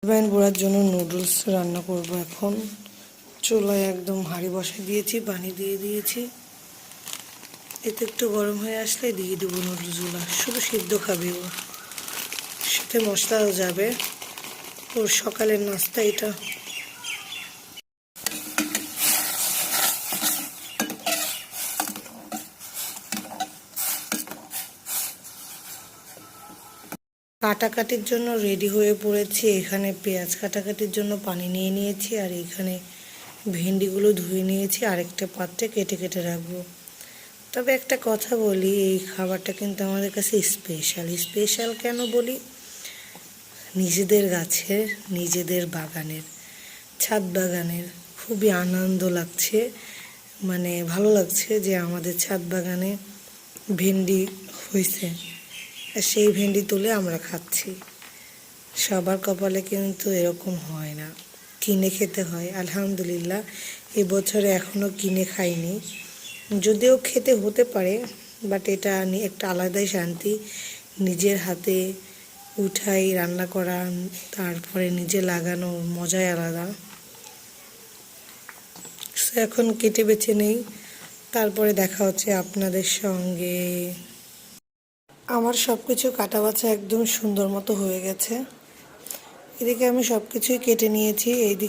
জলপাইন বড়ার জন্য নুডলস রান্না করব। এখন চুলায় একদম হাঁড়ি বসাই দিয়েছি, পানি দিয়ে দিয়েছি। এতে একটু গরম হয়ে আসলে দিয়ে দেবো নুডলসগুলো। শুধু সিদ্ধ খাবে ও, সাথে মশলাও যাবে। ওর সকালের নাস্তা এটা। কাটাকাটির জন্য রেডি হয়ে পড়েছি। এখানে পেঁয়াজ কাটাকাটির জন্য পানি নিয়ে নিয়েছি, আর এখানে ভেন্ডিগুলো ধুয়ে নিয়েছি, আরেকটা পাত্রে কেটে কেটে রাখবো। তবে একটা কথা বলি, এই খাবারটা কিন্তু আমাদের কাছে স্পেশাল। স্পেশাল কেন বলি? নিজেদের গাছের, নিজেদের বাগানের, ছাদ বাগানের। খুবই আনন্দ লাগছে, মানে ভালো লাগছে যে আমাদের ছাদ বাগানে ভেন্ডি হয়েছে, আর সেই ভেন্ডি তুলে আমরা খাচ্ছি। সবার কপালে কিন্তু এরকম হয় না, কিনে খেতে হয়। আলহামদুলিল্লাহ এবছরে এখনও কিনে খাইনি, যদিও খেতে হতে পারে, বাট এটা একটা আলাদাই শান্তি। নিজের হাতে উঠাই রান্না করা, তারপরে নিজে লাগানো, মজাই আলাদা। এখন কেটে বেছে নেই, তারপরে দেখা হচ্ছে আপনাদের সঙ্গে। আমার সব কিছু কাটা বাছা একদম সুন্দর মতো হয়ে গেছে। এদিকে আমি সব কিছুই কেটে নিয়েছি। এইদিকে